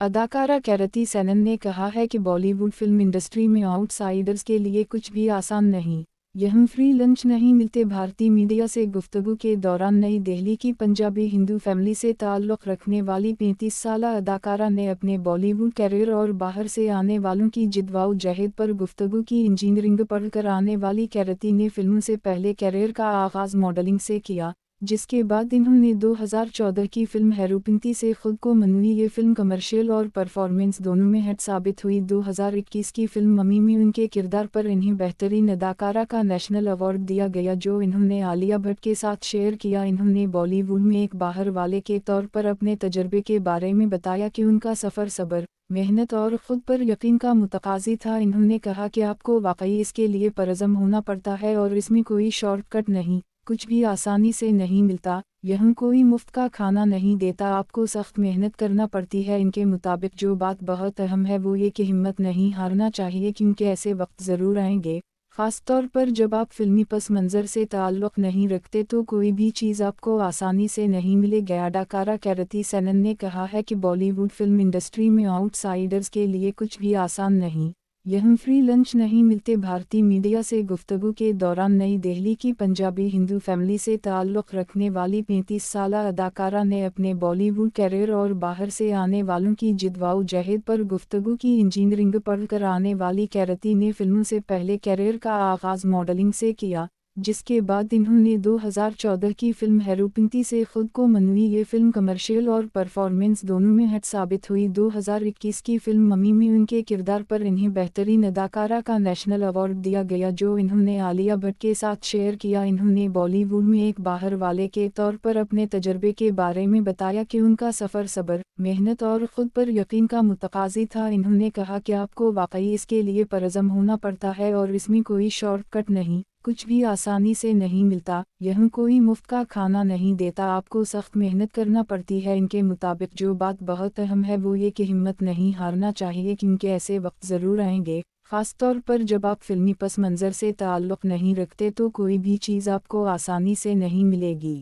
اداکارہ کیرتی سینن نے کہا ہے کہ بالی ووڈ فلم انڈسٹری میں آؤٹ سائیڈرز کے لیے کچھ بھی آسان نہیں۔ یہاں فری لنچ نہیں ملتے۔ بھارتی میڈیا سے گفتگو کے دوران نئی دہلی کی پنجابی ہندو فیملی سے تعلق رکھنے والی 35 سالہ اداکارہ نے اپنے بالی ووڈ کیریئر اور باہر سے آنے والوں کی جدوجہد پر گفتگو کی۔ انجینئرنگ پڑھ کر آنے والی کیرتی نے فلموں سے پہلے کیریئر کا آغاز ماڈلنگ سے کیا، جس کے بعد انہوں نے 2014 کی فلم ہیروپنتی سے خود کو منوائی۔ یہ فلم کمرشل اور پرفارمنس دونوں میں ہٹ ثابت ہوئی۔ 2021 کی فلم ممی میں ان کے کردار پر انہیں بہترین اداکارہ کا نیشنل ایوارڈ دیا گیا، جو انہوں نے عالیہ بھٹ کے ساتھ شیئر کیا۔ انہوں نے بالی ووڈ میں ایک باہر والے کے طور پر اپنے تجربے کے بارے میں بتایا کہ ان کا سفر صبر، محنت اور خود پر یقین کا متقاضی تھا۔ انہوں نے کہا کہ آپ کو واقعی اس کے لیے پرعزم ہونا پڑتا ہے اور اس میں کوئی شارٹ کٹ نہیں، کچھ بھی آسانی سے نہیں ملتا، یہاں کوئی مفت کا کھانا نہیں دیتا، آپ کو سخت محنت کرنا پڑتی ہے۔ ان کے مطابق جو بات بہت اہم ہے وہ یہ کہ ہمت نہیں ہارنا چاہیے، کیونکہ ایسے وقت ضرور آئیں گے، خاص طور پر جب آپ فلمی پس منظر سے تعلق نہیں رکھتے تو کوئی بھی چیز آپ کو آسانی سے نہیں ملے گی۔ اداکارہ کیرتی سینن نے کہا ہے کہ بالی ووڈ فلم انڈسٹری میں آؤٹ سائیڈرز کے لیے کچھ بھی آسان نہیں، یہاں فری لنچ نہیں ملتے۔ بھارتی میڈیا سے گفتگو کے دوران نئی دہلی کی پنجابی ہندو فیملی سے تعلق رکھنے والی 35 سالہ اداکارہ نے اپنے بالی ووڈ کیریئر اور باہر سے آنے والوں کی جدوجہد پر گفتگو کی۔ انجینئرنگ پڑھ کر آنے والی کیرتی نے فلموں سے پہلے کیریئر کا آغاز ماڈلنگ سے کیا، جس کے بعد انہوں نے 2014 کی فلم ہیروپنتی سے خود کو منوائی۔ یہ فلم کمرشل اور پرفارمنس دونوں میں ہٹ ثابت ہوئی۔ 2021 کی فلم ممی میں ان کے کردار پر انہیں بہترین اداکارہ کا نیشنل ایوارڈ دیا گیا، جو انہوں نے عالیہ بھٹ کے ساتھ شیئر کیا۔ انہوں نے بالی ووڈ میں ایک باہر والے کے طور پر اپنے تجربے کے بارے میں بتایا کہ ان کا سفر صبر، محنت اور خود پر یقین کا متقاضی تھا۔ انہوں نے کہا کہ آپ کو واقعی اس کے لیے پرعزم ہونا پڑتا ہے اور اس میں کوئی شارٹ کٹ نہیں، کچھ بھی آسانی سے نہیں ملتا، یہاں کوئی مفت کا کھانا نہیں دیتا، آپ کو سخت محنت کرنا پڑتی ہے۔ ان کے مطابق جو بات بہت اہم ہے وہ یہ کہ ہمت نہیں ہارنا چاہیے، کیونکہ ایسے وقت ضرور آئیں گے، خاص طور پر جب آپ فلمی پس منظر سے تعلق نہیں رکھتے تو کوئی بھی چیز آپ کو آسانی سے نہیں ملے گی۔